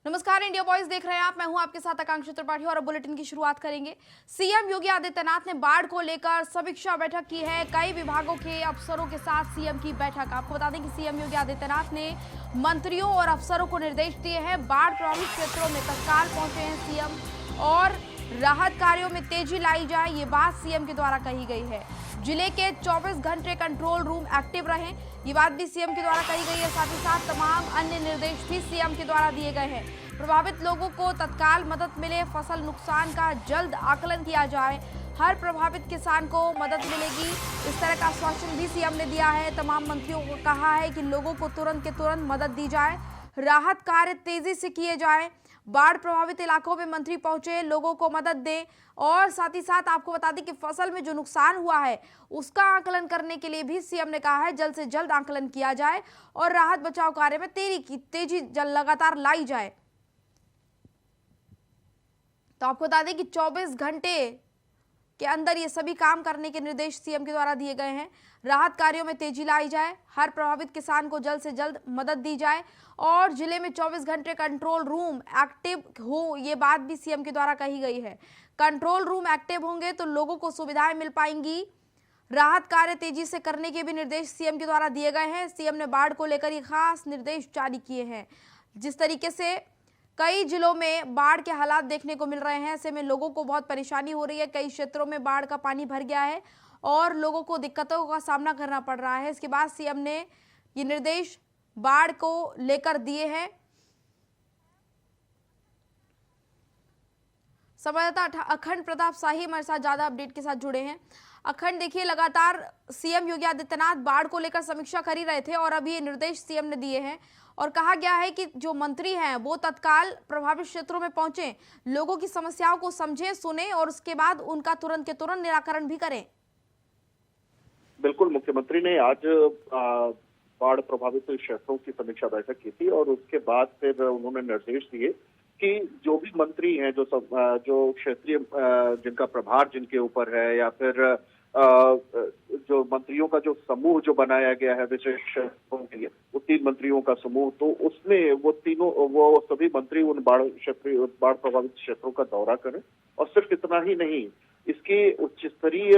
नमस्कार, India voice देख रहे हैं आप। मैं हूं आपके साथ आकांक्षा त्रिपाठी और अब बुलेटिन की शुरुआत करेंगे। सीएम योगी आदित्यनाथ ने बाढ़ को लेकर समीक्षा बैठक की है। कई विभागों के अफसरों के साथ सीएम की बैठक। आपको बता दें कि सीएम योगी आदित्यनाथ ने मंत्रियों और अफसरों को निर्देश दिए हैं। बाढ़ प्रभावित क्षेत्रों में तत्काल पहुंचे हैं सीएम और राहत कार्यों में तेजी लाई जाए, ये बात सीएम के द्वारा कही गई है। जिले के 24 घंटे कंट्रोल रूम एक्टिव रहें, ये बात भी सीएम के द्वारा कही गई है। साथ ही साथ तमाम अन्य निर्देश भी सीएम के द्वारा दिए गए हैं। प्रभावित लोगों को तत्काल मदद मिले, फसल नुकसान का जल्द आकलन किया जाए, हर प्रभावित किसान को मदद मिलेगी, इस तरह का आश्वासन भी सीएम ने दिया है। तमाम मंत्रियों को कहा है कि लोगों को तुरंत के तुरंत मदद दी जाए, राहत कार्य तेजी से किए जाए। बाढ़ प्रभावित इलाकों में मंत्री पहुंचे, लोगों को मदद दें और साथ ही साथ आपको बता दें कि फसल में जो नुकसान हुआ है उसका आकलन करने के लिए भी सीएम ने कहा है जल्द से जल्द आकलन किया जाए और राहत बचाव कार्य में तेजी लगातार लाई जाए। तो आपको बता दें कि 24 घंटे के अंदर ये सभी काम करने के निर्देश सीएम के द्वारा दिए गए हैं। राहत कार्यों में तेजी लाई जाए, हर प्रभावित किसान को जल्द से जल्द मदद दी जाए और जिले में 24 घंटे कंट्रोल रूम एक्टिव हो, ये बात भी सीएम के द्वारा कही गई है। कंट्रोल रूम एक्टिव होंगे तो लोगों को सुविधाएं मिल पाएंगी। राहत कार्य तेजी से करने के भी निर्देश सीएम के द्वारा दिए गए हैं। सीएम ने बाढ़ को लेकर ये खास निर्देश जारी किए हैं। जिस तरीके से कई जिलों में बाढ़ के हालात देखने को मिल रहे हैं, ऐसे में लोगों को बहुत परेशानी हो रही है। कई क्षेत्रों में बाढ़ का पानी भर गया है और लोगों को दिक्कतों का सामना करना पड़ रहा है। इसके बाद सीएम ने ये निर्देश बाढ़ को लेकर दिए हैं। संवाददाता अखंड प्रताप शाही हमारे साथ ज्यादा अपडेट के साथ जुड़े हैं। अखंड, देखिए लगातार सीएम योगी आदित्यनाथ बाढ़ को लेकर समीक्षा कर ही रहे थे और अभी ये निर्देश सीएम ने दिए हैं और कहा गया है कि जो मंत्री हैं वो तत्काल प्रभावित क्षेत्रों में पहुंचे, लोगों की समस्याओं को समझें, सुने और उसके बाद उनका तुरंत के तुरंत निराकरण भी करें। बिल्कुल, मुख्यमंत्री ने आज बाढ़ प्रभावित क्षेत्रों की समीक्षा बैठक की थी और उसके बाद फिर उन्होंने निर्देश दिए कि जो भी मंत्री हैं, जो क्षेत्रीय जिनका प्रभार जिनके ऊपर है या फिर जो मंत्रियों का जो समूह जो बनाया गया है विशेष क्षेत्रों के लिए, वो 3 मंत्रियों का समूह, तो उसमें वो सभी मंत्री उन बाढ़ प्रभावित क्षेत्रों का दौरा करें और सिर्फ इतना ही नहीं, इसकी उच्च स्तरीय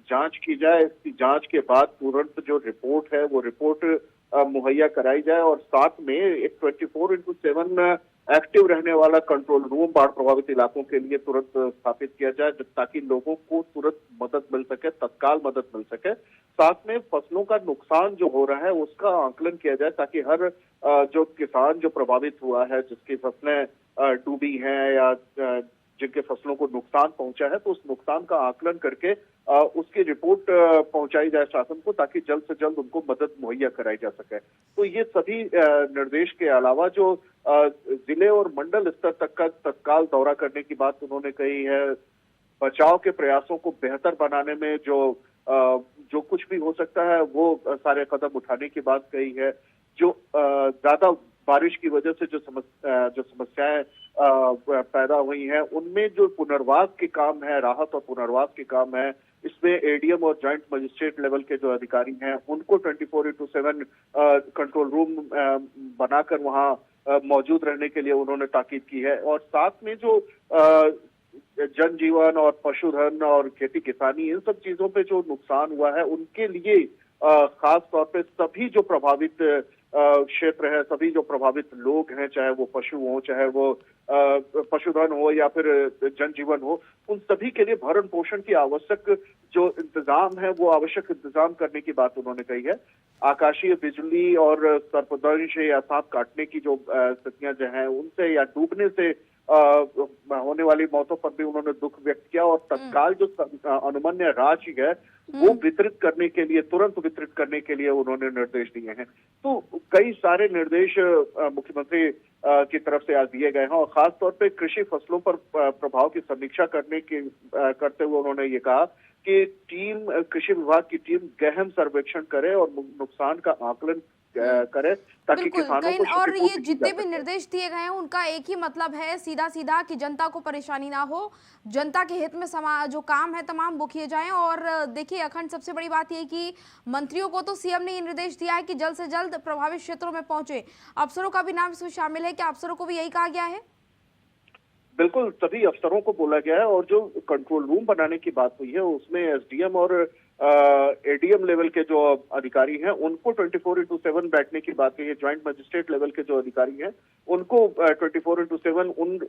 जांच की जाए। इसकी जांच के बाद तुरंत जो रिपोर्ट है वो रिपोर्ट मुहैया कराई जाए और साथ में एक 24/7 एक्टिव रहने वाला कंट्रोल रूम बाढ़ प्रभावित इलाकों के लिए तुरंत स्थापित किया जाए ताकि लोगों को तुरंत मदद मिल सके, तत्काल मदद मिल सके। साथ में फसलों का नुकसान जो हो रहा है उसका आकलन किया जाए ताकि हर जो किसान जो प्रभावित हुआ है, जिसकी फसलें डूबी हैं या जिनके फसलों को नुकसान पहुंचा है, तो उस नुकसान का आकलन करके उसकी रिपोर्ट पहुंचाई जाए शासन को ताकि जल्द से जल्द उनको मदद मुहैया कराई जा सके। तो ये सभी निर्देश के अलावा जो जिले और मंडल स्तर तक का तत्काल दौरा करने की बात उन्होंने कही है, बचाव के प्रयासों को बेहतर बनाने में जो कुछ भी हो सकता है वो सारे कदम उठाने की बात कही है। जो ज्यादा बारिश की वजह से जो समस्याएं पैदा हुई हैं, उनमें जो पुनर्वास के काम है, राहत और पुनर्वास के काम है, इसमें एडीएम और जॉइंट मजिस्ट्रेट लेवल के जो अधिकारी हैं उनको 24/7 कंट्रोल रूम बनाकर वहां मौजूद रहने के लिए उन्होंने ताकीद की है। और साथ में जो जनजीवन और पशुधन और खेती किसानी, इन सब चीजों पे जो नुकसान हुआ है उनके लिए खास तौर पे सभी जो प्रभावित क्षेत्र है, सभी जो प्रभावित लोग हैं, चाहे वो पशु हो, चाहे वो पशुधन हो या फिर जनजीवन हो, उन सभी के लिए भरण पोषण की आवश्यक जो इंतजाम है वो आवश्यक इंतजाम करने की बात उन्होंने कही है। आकाशीय बिजली और सर्पदंश या सांप काटने की जो स्थितियां जो हैं उनसे या डूबने से होने वाली मौतों पर भी उन्होंने दुख व्यक्त किया और तत्काल जो अनुमन्य राशि है वो वितरित करने के लिए, तुरंत वितरित करने के लिए उन्होंने निर्देश दिए हैं। तो कई सारे निर्देश मुख्यमंत्री की तरफ से आज दिए गए हैं और खास तौर पे कृषि फसलों पर प्रभाव की समीक्षा करते हुए उन्होंने ये कहा कि कृषि विभाग की टीम गहन सर्वेक्षण करे और नुकसान का आकलन करे, ताकि बिल्कुल किसानों कहीं को और ये क्षतिपूर्ति की जा जितने भी सके। निर्देश दिए गए हैं उनका एक ही मतलब है सीधा सीधा कि जनता को परेशानी ना हो, जनता के हित में जो काम है तमाम वो किए जाएं। और देखिए अखंड सबसे बड़ी बात ये कि मंत्रियों को तो सीएम ने ये निर्देश दिया है कि जल्द से जल्द प्रभावित क्षेत्रों में पहुंचे। अफसरों का भी नाम इसमें शामिल है, क्या अफसरों को भी यही कहा गया है? बिल्कुल, सभी अफसरों को बोला गया है और जो कंट्रोल रूम बनाने की बात हुई है उसमें एसडीएम और एडीएम लेवल के जो अधिकारी हैं उनको 24/7 बैठने की बात हुई है। ज्वाइंट मजिस्ट्रेट लेवल के जो अधिकारी हैं उनको 24/7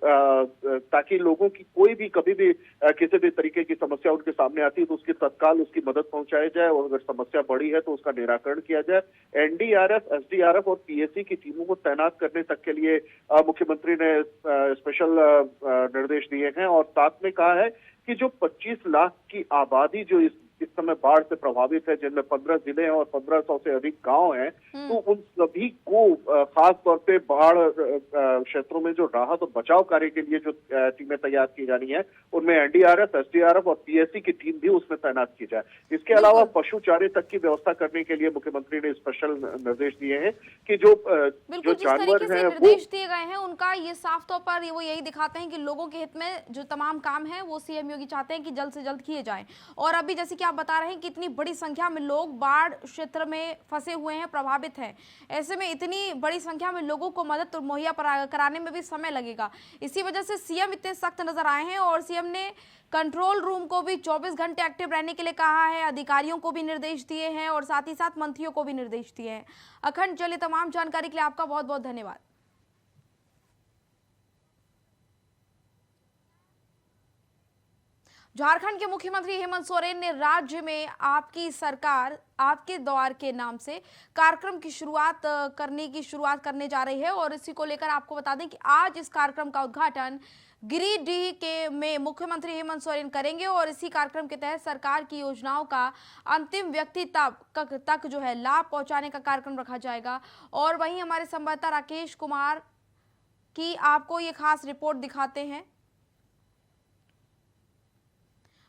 ताकि लोगों की कोई भी कभी भी किसी भी तरीके की समस्या उनके सामने आती है तो उसकी तत्काल उसकी मदद पहुंचाई जाए और अगर समस्या बड़ी है तो उसका निराकरण किया जाए। एनडीआरएफ, एसडीआरएफ और पीएसी की टीमों को तैनात करने तक के लिए मुख्यमंत्री ने स्पेशल निर्देश दिए हैं और साथ में कहा है कि जो 25 लाख की आबादी जो इस समय बाढ़ से प्रभावित है, जिनमें 15 जिले हैं और 1500 से अधिक गांव हैं, तो उन सभी को खास तौर पे बाढ़ क्षेत्रों में जो राहत और बचाव कार्य के लिए जो टीमें तैयार की जानी है उनमें एनडीआरएफ, एसडीआरएफ और पीएससी की टीम भी उसमें तैनात की जाए। इसके अलावा पशु चारे तक की व्यवस्था करने के लिए मुख्यमंत्री ने स्पेशल निर्देश दिए हैं कि जो जानवर हैं निर्देश दिए गए हैं उनका ये साफ तौर पर वो यही दिखाते हैं कि लोगों के हित में जो तमाम काम है वो सीएम योगी चाहते हैं कि जल्द से जल्द किए जाएं। और अभी जैसे कि आप बता रहे हैं कि इतनी बड़ी संख्या में लोग बाढ़ क्षेत्र में फंसे हुए हैं, प्रभावित हैं, ऐसे में इतनी बड़ी संख्या में लोगों को मदद मुहैया कराने में भी समय लगेगा। इसी वजह से सीएम इतने सख्त नजर आए हैं और सीएम ने कंट्रोल रूम को भी 24 घंटे एक्टिव रहने के लिए कहा है, अधिकारियों को भी निर्देश दिए हैं और साथ ही साथ मंत्रियों को भी निर्देश दिए हैं। अखंड, चलिए तमाम जानकारी के लिए आपका बहुत बहुत धन्यवाद। झारखंड के मुख्यमंत्री हेमंत सोरेन ने राज्य में आपकी सरकार आपके द्वार के नाम से कार्यक्रम की शुरुआत करने जा रही है और इसी को लेकर आपको बता दें कि आज इस कार्यक्रम का उद्घाटन गिरिडीह में मुख्यमंत्री हेमंत सोरेन करेंगे और इसी कार्यक्रम के तहत सरकार की योजनाओं का अंतिम व्यक्ति तक जो है लाभ पहुंचाने का कार्यक्रम रखा जाएगा। और वहीं हमारे संवाददाता राकेश कुमार की आपको ये खास रिपोर्ट दिखाते हैं।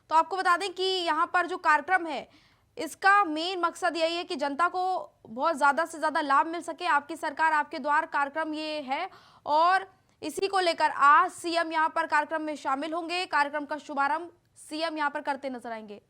तो आपको बता दें कि यहाँ पर जो कार्यक्रम है इसका मेन मकसद यही है कि जनता को बहुत ज़्यादा से ज़्यादा लाभ मिल सके। आपकी सरकार आपके द्वार कार्यक्रम ये है और इसी को लेकर आज सीएम यहाँ पर कार्यक्रम में शामिल होंगे। कार्यक्रम का शुभारंभ सीएम यहाँ पर करते नजर आएंगे।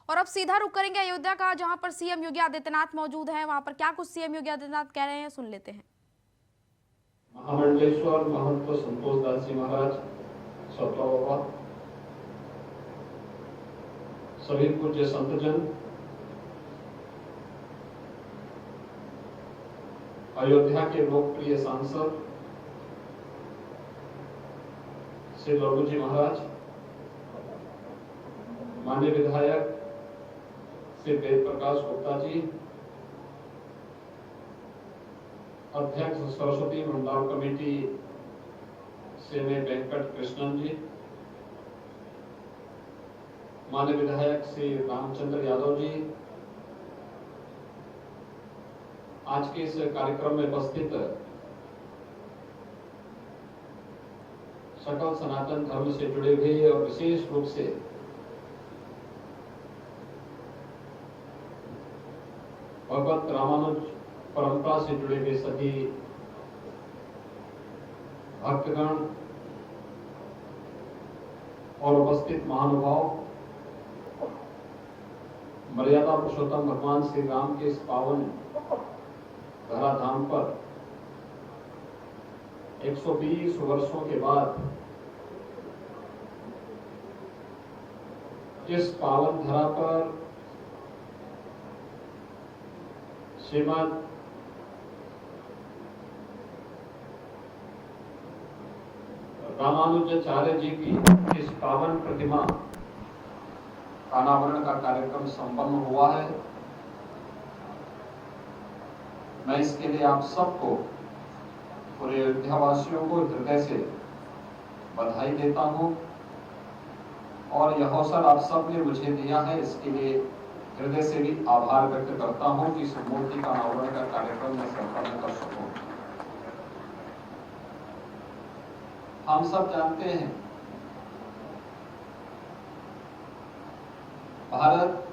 और अब सीधा रुक करेंगे अयोध्या का, जहां पर सीएम योगी आदित्यनाथ मौजूद हैं। वहां पर क्या कुछ सीएम योगी आदित्यनाथ कह रहे हैं, सुन लेते हैं। महामंडलेश्वर महंत संतोष दास जी महाराज, सतवा बाबा, सभी पूज्य संतजन, अयोध्या के लोकप्रिय सांसद श्री लल्लू जी महाराज, माननीय विधायक श्री वेद प्रकाश गुप्ता जी, अध्यक्ष सरस्वती मंडाल कमेटी से वेंकट कृष्णन जी, माननीय विधायक श्री रामचंद्र यादव जी, आज के इस कार्यक्रम में उपस्थित सकल सनातन धर्म से जुड़े हुए और विशेष रूप से भगवत रामानुज परंपरा से जुड़े हुए सभी भक्तगण और उपस्थित महानुभाव, मर्यादा पुरुषोत्तम भगवान श्री राम के इस पावन धराधाम पर 120 वर्षों के बाद इस पावन धरा पर श्रीमद रामानुजाचार्य जी की इस पावन प्रतिमा का अनावरण का कार्यक्रम संपन्न हुआ है। मैं इसके लिए आप सबको, पूरे अयोध्यावासियों को हृदय से बधाई देता हूं और यह अवसर आप सब ने मुझे दिया है, इसके लिए हृदय से भी आभार व्यक्त करता हूं कि इस मूर्ति का अनावरण का कार्यक्रम मैं संपन्न कर सकूं। हम सब जानते हैं भारत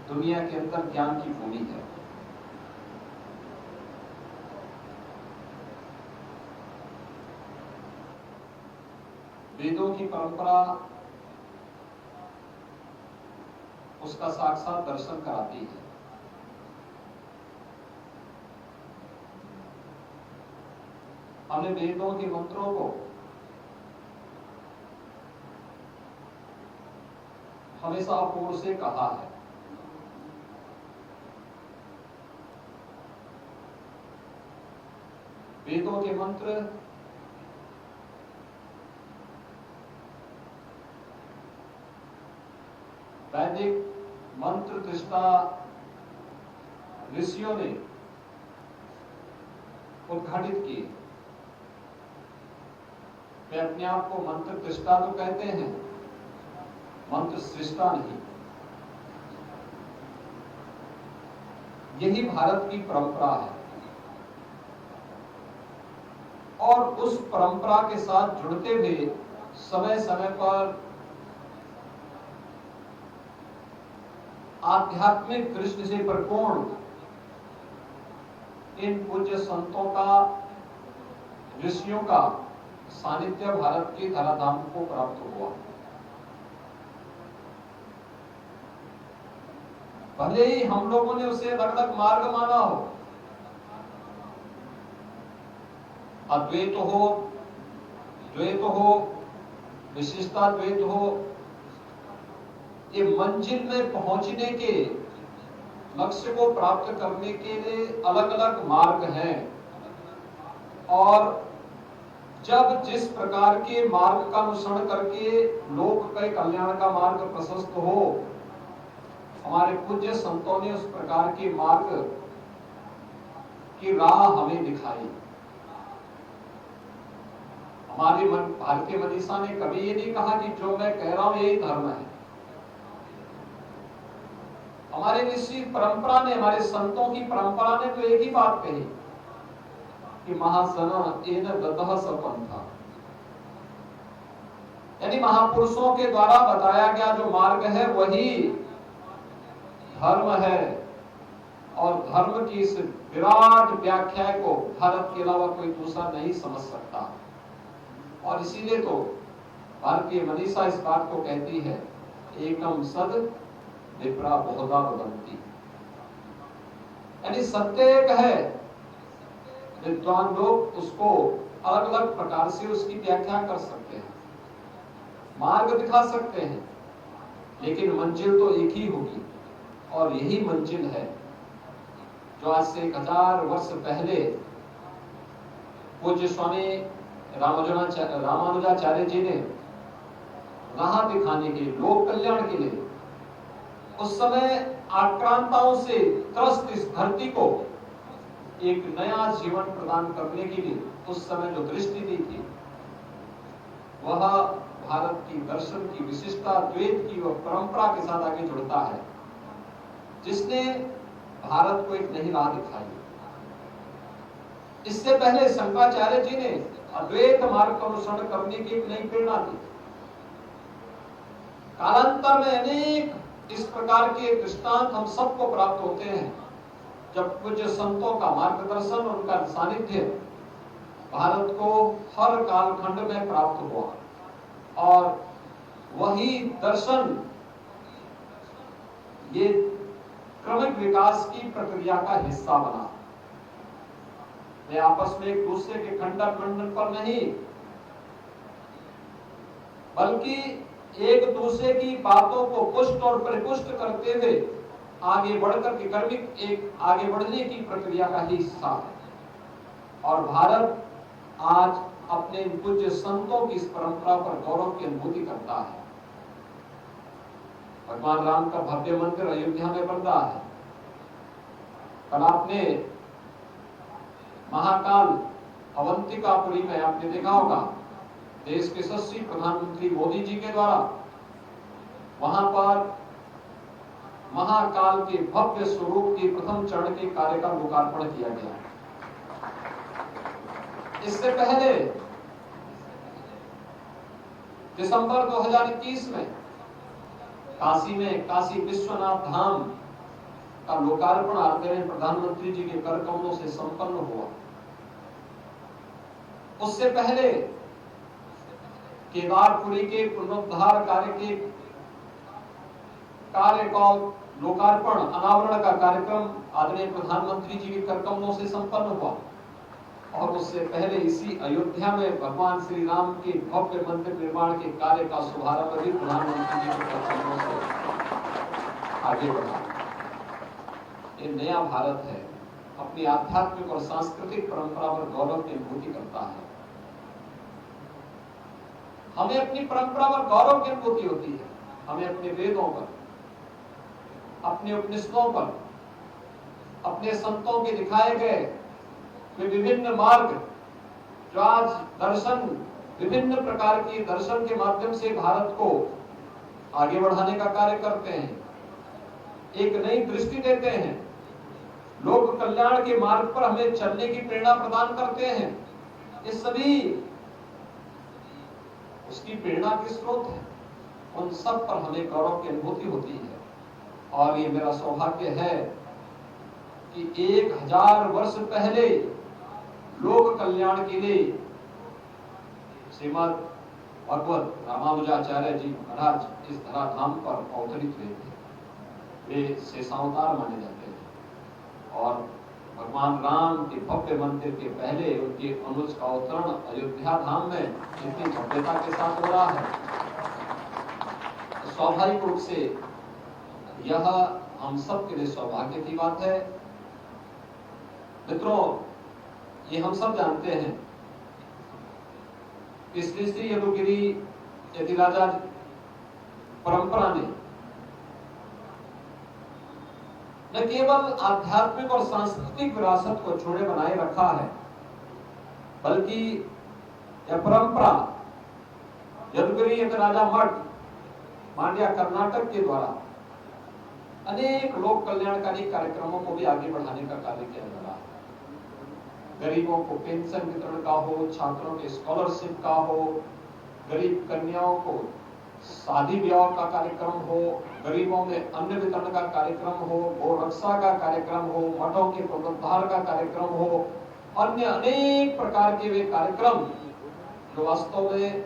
दुनिया के अंदर ज्ञान की भूमि है। वेदों की परंपरा उसका साक्षात दर्शन कराती है। हमने वेदों के मंत्रों को हमेशा अपूर्ण से कहा है। वेदों के मंत्र वैदिक मंत्र दृष्टा ऋषियों ने उद्घाटित किए। वे अपने आप को मंत्र दृष्टा तो कहते हैं, मंत्र सृष्टा नहीं। यही भारत की परंपरा है और उस परंपरा के साथ जुड़ते हुए समय समय पर आध्यात्मिक दृष्टि से परिपूर्ण इन पूज्य संतों का, ऋषियों का सानिध्य भारत के धराधाम को प्राप्त हुआ। भले ही हम लोगों ने उसे अलग अलग मार्ग माना हो, अद्वैत हो, द्वैत हो, विशिष्टा द्वैत हो, ये मंजिल में पहुंचने के लक्ष्य को प्राप्त करने के लिए अलग अलग मार्ग हैं। और जब जिस प्रकार के मार्ग का अनुसरण करके लोक के कल्याण का मार्ग प्रशस्त हो, हमारे पूज्य संतों ने उस प्रकार के मार्ग की राह हमें दिखाई। हमारी भारतीय मनीषा ने कभी ये नहीं कहा कि जो मैं कह रहा हूं यही धर्म है। हमारे ऋषि परंपरा ने, हमारे संतों की परंपरा ने तो एक ही बात कही कि महासना एन ददह सपंथा, यानी महापुरुषों के द्वारा बताया गया जो मार्ग है वही धर्म है। और धर्म की इस विराट व्याख्या को भारत के अलावा कोई दूसरा नहीं समझ सकता। और इसीलिए तो भारतीय मनीषा इस बात को कहती है, एकम सद विप्रा बहुधा वदन्ति, यानी सत्य एक है, विद्वान लोग उसको अलग अलग प्रकार से उसकी व्याख्या कर सकते हैं, मार्ग दिखा सकते हैं, लेकिन मंजिल तो एक ही होगी। और यही मंजिल है जो आज से 1000 वर्ष पहले पूज्य स्वामी रामानुजाचार्य जी ने राह दिखाने के लिए, लोक कल्याण के लिए, उस समय आक्रांताओं से त्रस्त इस धरती को एक नया जीवन प्रदान करने के लिए उस समय जो दृष्टि दी थी, वह भारत की दर्शन की विशिष्टता, द्वैत की वह परंपरा के साथ आगे जुड़ता है, जिसने भारत को एक नई राह दिखाई। इससे पहले शंकराचार्य जी ने अद्वैत मार्ग का अनुसरण करने की एक नई प्रेरणा दी। कालांतर में अनेक इस प्रकार के दृष्टांत हम सबको प्राप्त होते हैं, जब पूज्य संतों का मार्गदर्शन, उनका सानिध्य भारत को हर कालखंड में प्राप्त हुआ। और वही दर्शन ये क्रमिक विकास की प्रक्रिया का हिस्सा बना। वे आपस में एक दूसरे के खंडन मंडन पर नहीं, बल्कि एक दूसरे की बातों को पुष्ट और परिपुष्ट करते हुए आगे बढ़कर के क्रमिक एक आगे बढ़ने की प्रक्रिया का ही हिस्सा है। और भारत आज अपने पूज्य संतों की इस परंपरा पर गौरव की अनुभूति करता है। भगवान राम का भव्य मंदिर अयोध्या में बन रहा है। कल आपने महाकाल अवंतिकापुरी में आपने देखा होगा, देश के यशस्वी प्रधानमंत्री मोदी जी के द्वारा वहां पर महाकाल के भव्य स्वरूप के प्रथम चरण के कार्य का लोकार्पण किया गया। इससे पहले दिसंबर 2021 में काशी विश्वनाथ धाम का लोकार्पण आदरणीय प्रधानमंत्री जी के कर कमलों से संपन्न हुआ। उससे पहले केदारपुरी के पुनरुद्धार कार्य का लोकार्पण अनावरण का कार्यक्रम आदरणीय प्रधानमंत्री जी के कर कमलों से संपन्न हुआ। और उससे पहले इसी अयोध्या में भगवान श्री राम के भव्य मंदिर निर्माण के कार्य का शुभारंभ भी प्रधानमंत्री जी के कर कमलों से आगे बढ़ा। ये नया भारत है, अपनी आध्यात्मिक और सांस्कृतिक परंपरा पर गौरव की अनुभूति करता है। हमें अपनी परंपरा पर गौरव की अनुभूति होती है। हमें अपने वेदों पर, अपने उपनिषदों पर, अपने संतों के दिखाए गए वे विभिन्न मार्ग जो आज दर्शन, विभिन्न प्रकार के दर्शन के माध्यम से भारत को आगे बढ़ाने का कार्य करते हैं, एक नई दृष्टि देते हैं, लोक कल्याण के मार्ग पर हमें चलने की प्रेरणा प्रदान करते हैं। ये सभी उसकी प्रेरणा के स्रोत है। उन सब पर हमें गौरव की अनुभूति होती है। और ये मेरा सौभाग्य है कि 1000 वर्ष पहले लोक कल्याण के लिए श्रीमद् भगवत रामानुजाचार्य जी महाराज इस धराधाम पर अवतरित हुए थे। वे शेषावतार माने जाते हैं और भगवान राम के भव्य मंदिर के पहले उनके अनुज का अवतरण अयोध्या धाम में इतनी भव्यता के साथ हो रहा है। स्वाभाविक रूप से यह हम सब के लिए सौभाग्य की बात है। मित्रों, ये हम सब जानते हैं कि श्री श्री यदुगिरी यतिराजा परंपरा ने न केवल आध्यात्मिक और सांस्कृतिक विरासत को छोड़े बनाए रखा है, बल्कि यह परंपरा यदुगिरी यतिराजा मठ मांड्या कर्नाटक के द्वारा अनेक लोक कल्याणकारी कार्यक्रमों को भी आगे बढ़ाने का कार्य किया जा रहा है। गरीबों को पेंशन वितरण का हो, छात्रों के स्कॉलरशिप का हो, गरीब कन्याओं को शादी ब्याह का कार्यक्रम हो, गरीबों में अन्न वितरण का कार्यक्रम हो, गौ रक्षा का कार्यक्रम हो, मठों के पुनरुद्धार का कार्यक्रम हो, अन्य अनेक प्रकार के वे कार्यक्रम जो वास्तव में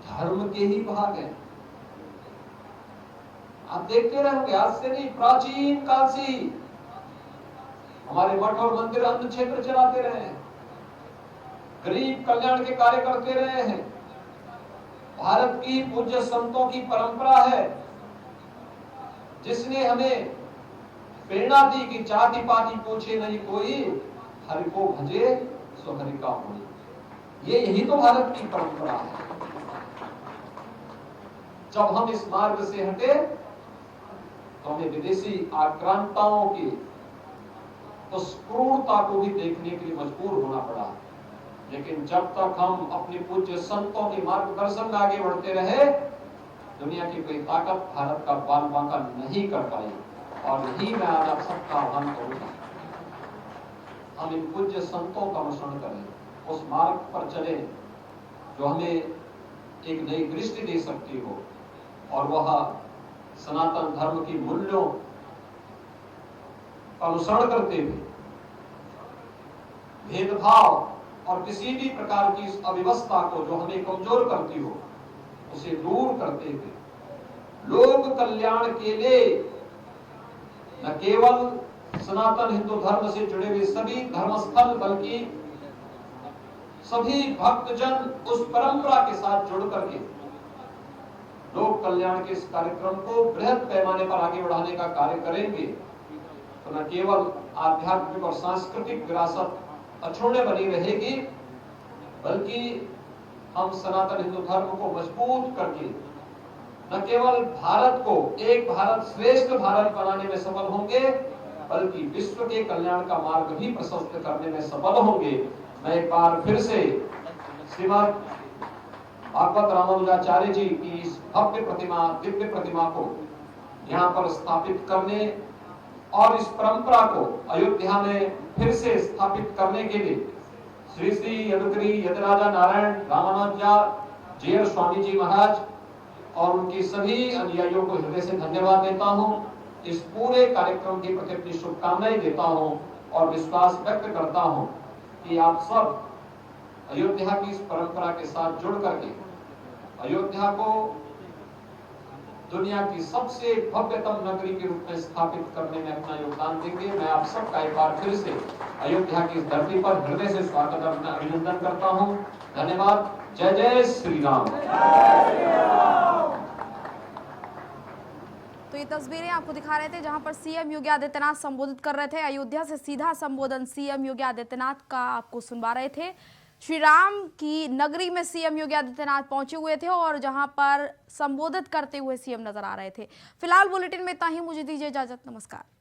धर्म के ही भाग हैं। आप देखते रहेंगे, आज से नहीं, प्राचीन काल से ही हमारे मठ और मंदिर अन्न क्षेत्र चलाते रहे हैं, गरीब कल्याण के कार्य करते रहे हैं। भारत की पूज्य संतों की परंपरा है जिसने हमें प्रेरणा दी कि जाति पाति पूछे नहीं कोई, हरि को भजे सो हरि का होई। ये यही तो भारत की परंपरा है। जब हम इस मार्ग से हटे तो हमें विदेशी आक्रांताओं की उस क्रूरता को भी देखने के लिए मजबूर होना पड़ा। लेकिन जब तक हम अपने पूज्य संतों के मार्गदर्शन में आगे बढ़ते रहे, दुनिया की कोई ताकत भारत का बाल बांका नहीं कर पाई। और यही मैं आज आप सबका आह्वान करूंगा, हम इन पूज्य संतों का अनुसरण करें, उस मार्ग पर चले जो हमें एक नई दृष्टि दे सकती हो, और वह सनातन धर्म की मूल्यों का अनुसरण करते हुए भेदभाव और किसी भी प्रकार की इस अव्यवस्था को जो हमें कमजोर करती हो उसे दूर करते हुए लोक कल्याण के लिए न केवल सनातन हिंदू धर्म से जुड़े हुए सभी धर्मस्थल बल्कि सभी भक्तजन उस परंपरा के साथ जुड़ करके लोक कल्याण के इस कार्यक्रम को बृहद पैमाने पर आगे बढ़ाने का कार्य करेंगे तो न केवल आध्यात्मिक और सांस्कृतिक विरासत अछूते बनी रहेगी, बल्कि हम सनातन हिंदू धर्म को मजबूत करके न केवल भारत को एक भारत श्रेष्ठ भारत बनाने में सफल होंगे, बल्कि विश्व के कल्याण का मार्ग भी प्रशस्त करने में सफल होंगे। मैं एक बार फिर से श्रीमद् भागवत रामानुजाचार्य जी की इस भव्य प्रतिमा, दिव्य प्रतिमा को यहाँ पर स्थापित करने और इस परंपरा को अयोध्या में फिर से स्थापित करने के लिए श्री श्री यदुगिरी यदराजा नारायण रामानुजाचार्य जीयर स्वामी जी महाराज और उनकी सभी अनुयायियों को हृदय से धन्यवाद देता हूं। इस पूरे कार्यक्रम के प्रति अपनी शुभकामनाएं देता हूं और विश्वास व्यक्त करता हूं कि आप सब अयोध्या की इस परंपरा के साथ जुड़ करके अयोध्या को दुनिया की सबसे भव्यतम नगरी के रूप में स्थापित करने में अपना योगदान देंगे। मैं आप सबका एक बार फिर से अयोध्या की इस धरती पर हृदय से स्वागत और अभिनंदन करता हूं। धन्यवाद। जय जय श्री राम। तो ये तस्वीरें आपको दिखा रहे थे जहां पर सीएम योगी आदित्यनाथ संबोधित कर रहे थे। अयोध्या से सीधा संबोधन सीएम योगी आदित्यनाथ का आपको सुनवा रहे थे। श्री राम की नगरी में सीएम योगी आदित्यनाथ पहुंचे हुए थे और जहां पर संबोधित करते हुए सीएम नजर आ रहे थे। फिलहाल बुलेटिन में इतना ही। मुझे दीजिए इजाजत। नमस्कार।